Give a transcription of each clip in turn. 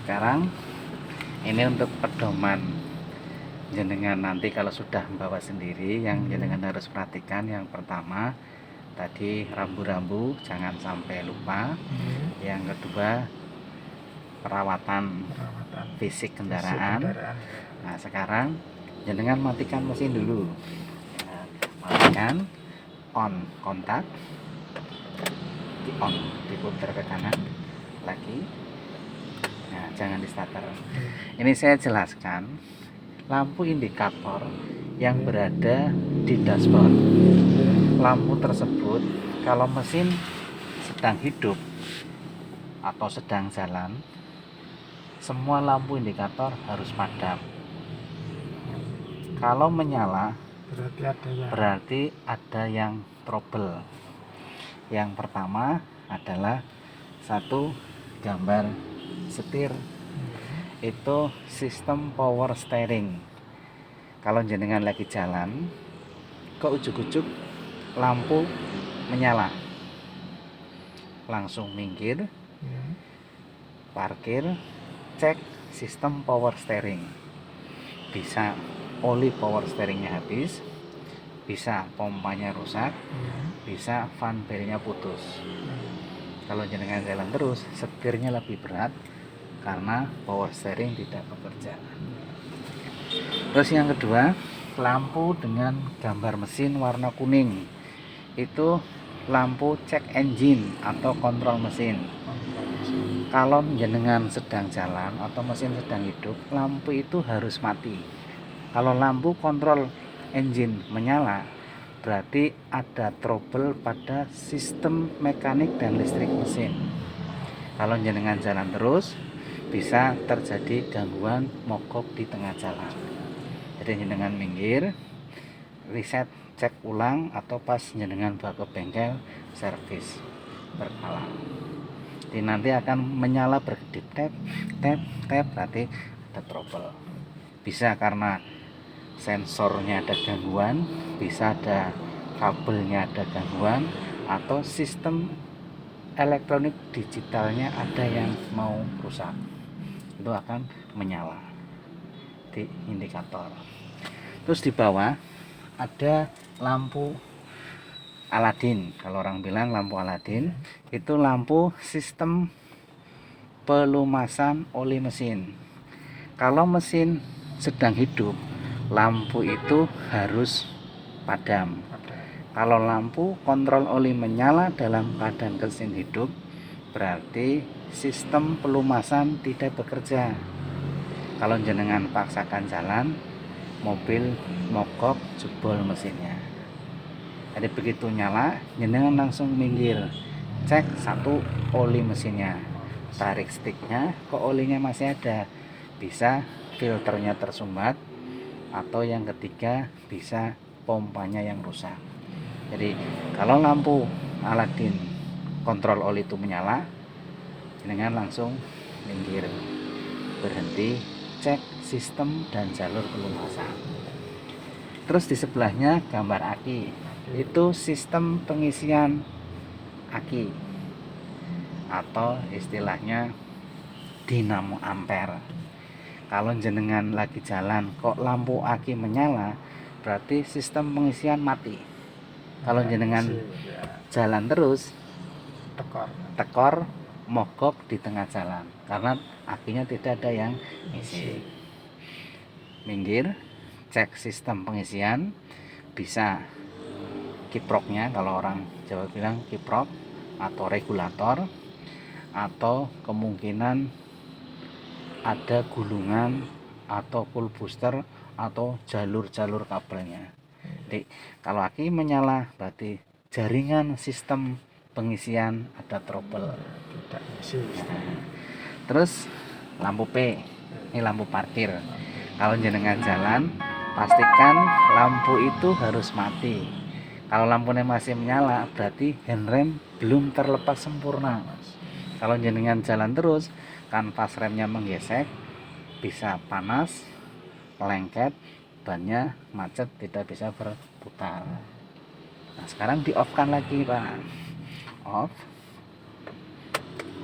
sekarang ini untuk pedoman jenengan nanti kalau sudah membawa sendiri. Yang jenengan harus perhatikan, yang pertama tadi rambu-rambu jangan sampai lupa. Yang kedua perawatan fisik kendaraan. Nah sekarang jenengan matikan mesin dulu. Nah, matikan, on kontak, di on, diputar ke kanan lagi. Nah jangan di starter. Ini saya jelaskan lampu indikator yang berada di dashboard. Lampu tersebut kalau mesin sedang hidup atau sedang jalan, semua lampu indikator harus padam. Kalau menyala berarti ada yang trouble. Yang pertama adalah satu, gambar setir, itu sistem power steering. Kalau jenengan lagi jalan ke ujuk-ujuk lampu menyala, langsung minggir, parkir, cek sistem power steering. Bisa oli power steeringnya habis, bisa pompanya rusak, bisa fan bearingnya putus. Kalau jenengan jalan terus, setirnya lebih berat karena power steering tidak bekerja. Terus yang kedua, lampu dengan gambar mesin warna kuning, itu lampu cek engine atau kontrol mesin. Kalau jenengan sedang jalan atau mesin sedang hidup, lampu itu harus mati. Kalau lampu kontrol engine menyala, berarti ada trouble pada sistem mekanik dan listrik mesin. Kalau jenengan jalan terus, bisa terjadi gangguan mogok di tengah jalan. Jadi jenengan minggir, reset, cek ulang, atau pas jenengan bawa ke bengkel servis berkala. Jadi nanti akan menyala berkedip, tap tap tap, berarti ada trouble. Bisa karena sensornya ada gangguan, bisa ada kabelnya ada gangguan, atau sistem elektronik digitalnya ada yang mau rusak. Itu akan menyala di indikator. Terus di bawah ada lampu Aladin. Kalau orang bilang lampu Aladin, itu lampu sistem pelumasan oli mesin. Kalau mesin sedang hidup, lampu itu harus padam. Kalau lampu kontrol oli menyala dalam keadaan mesin hidup, berarti sistem pelumasan tidak bekerja. Kalau jenengan paksakan jalan, mobil mogok, jebol mesinnya. Jadi begitu nyala, jenengan langsung minggir, cek satu, oli mesinnya, tarik sticknya, kok olinya masih ada, bisa filternya tersumbat, atau yang ketiga bisa pompanya yang rusak. Jadi kalau lampu Aladin kontrol oli itu menyala, jenengan langsung minggir, berhenti, cek sistem dan jalur pelumasan. Terus di sebelahnya gambar aki, itu sistem pengisian aki atau istilahnya dinamo ampere. Kalau jenengan lagi jalan kok lampu aki menyala, berarti sistem pengisian mati. Kalau jenengan jalan terus, tekor mogok di tengah jalan karena akinya tidak ada yang isi. Minggir, cek sistem pengisian, bisa kiproknya, kalau orang Jawa bilang kiprok atau regulator, atau kemungkinan ada gulungan atau full booster atau jalur-jalur kabelnya. Jadi kalau aki menyala berarti jaringan sistem pengisian ada trouble. Terus lampu P, ini lampu parkir. Kalau jenengan jalan, pastikan lampu itu harus mati. Kalau lampunya masih menyala, berarti handrem belum terlepas sempurna. Kalau jenengan jalan terus, kanvas remnya menggesek, bisa panas, lengket, bannya macet, tidak bisa berputar. Nah sekarang di off kan lagi Pak, off,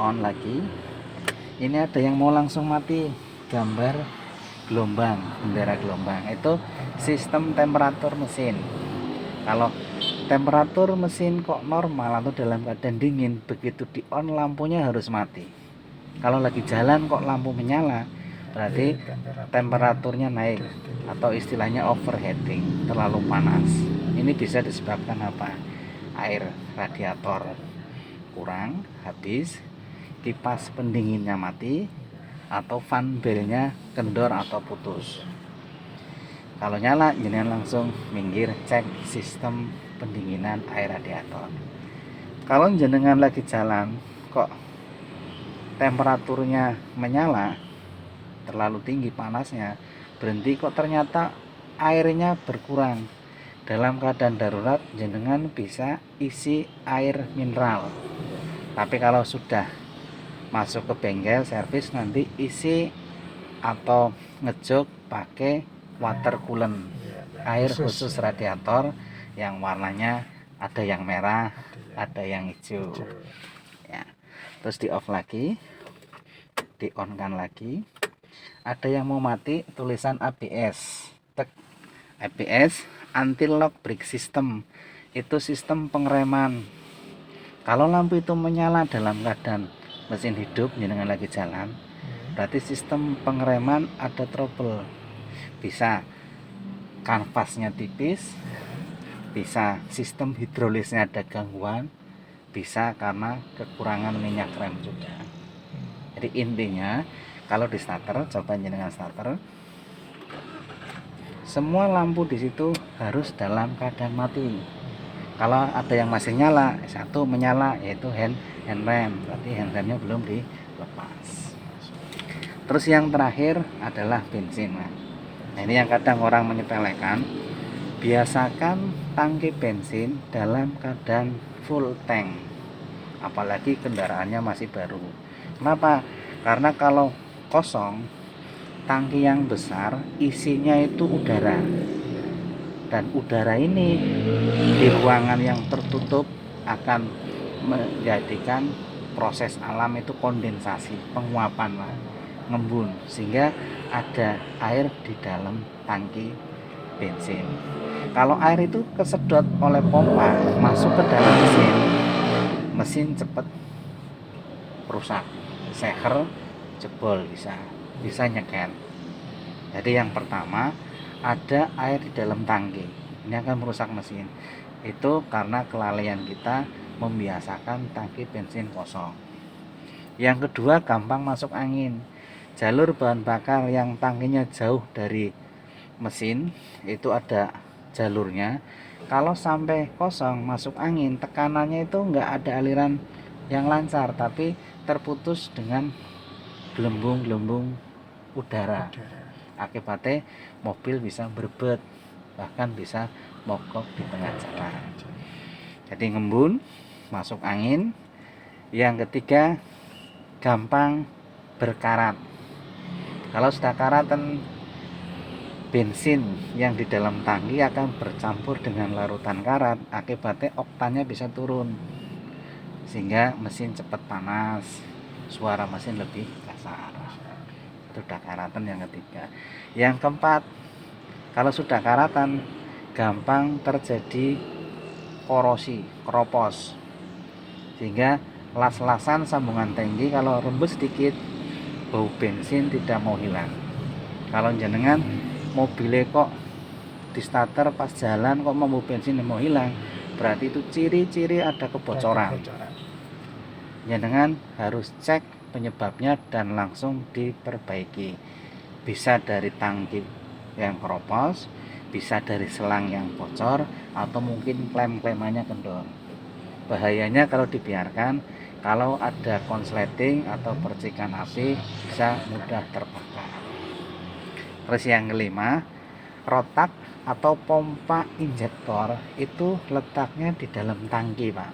on lagi. Ini ada yang mau langsung mati, gambar gelombang, bendera gelombang. Itu sistem temperatur mesin. Kalau temperatur mesin kok normal atau dalam keadaan dingin, begitu di on lampunya harus mati. Kalau lagi jalan kok lampu menyala, berarti temperaturnya naik atau istilahnya overheating, terlalu panas. Ini bisa disebabkan apa? Air radiator kurang, habis, kipas pendinginnya mati, atau fan belnya kendor atau putus. Kalau nyala, jenengan langsung minggir cek sistem pendinginan air radiator. Kalau jenengan lagi jalan kok temperaturnya menyala, terlalu tinggi panasnya, berhenti kok ternyata airnya berkurang. Dalam keadaan darurat, jenengan bisa isi air mineral. Tapi kalau sudah masuk ke bengkel servis, nanti isi atau ngejok pakai water coolant, air khusus radiator yang warnanya ada yang merah, ada yang hijau. Ya. Terus di off lagi, di on kan lagi. Ada yang mau mati, tulisan ABS. Tek, ABS anti-lock brake system. Itu sistem pengereman. Kalau lampu itu menyala dalam keadaan mesin hidup, jenengan lagi jalan, berarti sistem pengereman ada trouble. Bisa kanvasnya tipis, bisa sistem hidrolisnya ada gangguan, bisa karena kekurangan minyak rem juga. Jadi intinya kalau di starter, coba jenengan starter, semua lampu di situ harus dalam keadaan mati. Kalau ada yang masih nyala, satu menyala, yaitu hand rem, berarti hand remnya belum dilepas. Terus yang terakhir adalah bensin. Nah, ini yang kadang orang menyepelekan. Biasakan tangki bensin dalam keadaan full tank, apalagi kendaraannya masih baru. Kenapa? Karena kalau kosong, tangki yang besar isinya itu udara, dan udara ini di ruangan yang tertutup akan menjadikan proses alam itu kondensasi, penguapan, ngembun, sehingga ada air di dalam tangki bensin. Kalau air itu kesedot oleh pompa masuk ke dalam mesin cepat rusak, seher, jebol, bisa nyeken. Jadi yang pertama, ada air di dalam tangki, ini akan merusak mesin. Itu karena kelalaian kita membiasakan tangki bensin kosong. Yang kedua, gampang masuk angin. Jalur bahan bakar yang tangkinya jauh dari mesin itu ada jalurnya. Kalau sampai kosong masuk angin, tekanannya itu enggak ada aliran yang lancar, tapi terputus dengan gelembung-gelembung udara. Akibatnya mobil bisa berbet, bahkan bisa mogok di tengah jalan. Jadi ngembun, masuk angin. Yang ketiga, gampang berkarat. Kalau sudah karatan, bensin yang di dalam tangki akan bercampur dengan larutan karat, akibatnya oktannya bisa turun, sehingga mesin cepat panas, suara mesin lebih kasar. Itu sudah karatan yang ketiga. Yang keempat, kalau sudah karatan, gampang terjadi korosi, keropos, sehingga las-lasan sambungan tangki kalau rembes sedikit, bau bensin tidak mau hilang. Kalau jenengan mobilnya kok di starter pas jalan kok mau bensin mau hilang, berarti itu ciri-ciri ada kebocoran. Jenengan harus cek penyebabnya dan langsung diperbaiki. Bisa dari tangki yang keropos, bisa dari selang yang bocor, atau mungkin klem-klemannya kendor. Bahayanya kalau dibiarkan, kalau ada konsleting atau percikan api bisa mudah terbakar. Terus yang kelima, rotak atau pompa injektor itu letaknya di dalam tangki, Pak.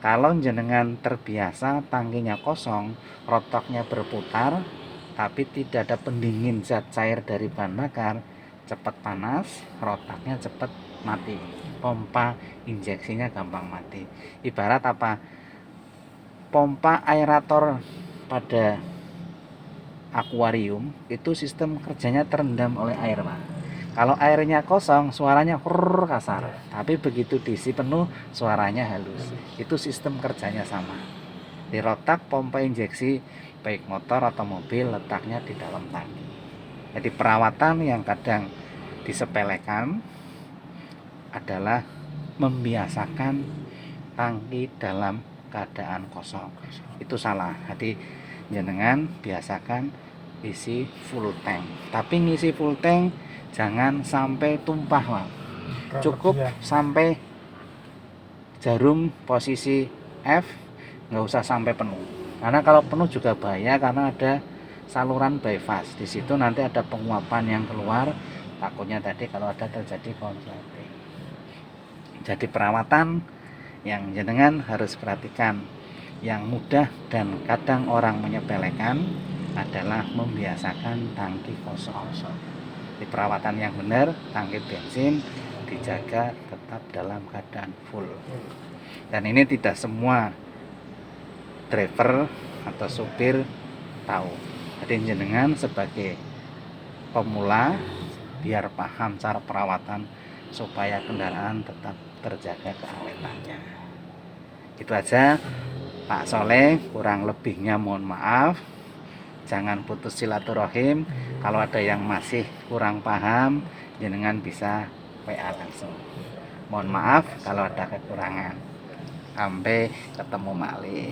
Kalau jenengan terbiasa tangkinya kosong, rotaknya berputar, tapi tidak ada pendingin zat cair dari bahan bakar, cepat panas, rotaknya cepat mati, pompa injeksinya gampang mati. Ibarat apa? Pompa aerator pada akuarium itu sistem kerjanya terendam oleh air, Pak. Kalau airnya kosong, suaranya kasar. Tapi begitu diisi penuh, suaranya halus. Itu sistem kerjanya sama. Di rotak pompa injeksi baik motor atau mobil letaknya di dalam tangki. Jadi perawatan yang kadang disepelekan adalah membiasakan tangki dalam keadaan kosong. Itu salah. Jadi jenengan biasakan isi full tank. Tapi ngisi full tank jangan sampai tumpah, Pak. Cukup sampai jarum posisi F, nggak usah sampai penuh. Karena kalau penuh juga bahaya karena ada saluran bypass. Di situ nanti ada penguapan yang keluar. Takutnya tadi kalau ada terjadi konsleting. Jadi perawatan yang jenengan harus perhatikan yang mudah dan kadang orang menyepelekan adalah membiasakan tangki kosong. Di perawatan yang benar, tangki bensin dijaga tetap dalam keadaan full. Dan ini tidak semua driver atau supir tahu. Jadi jenengan sebagai pemula biar paham cara perawatan supaya kendaraan tetap terjaga keawetannya. Itu aja Pak Soleh, kurang lebihnya mohon maaf. Jangan putus silaturahim. Kalau ada yang masih kurang paham, jenengan bisa WA langsung. Mohon maaf kalau ada kekurangan. Sampai ketemu malih.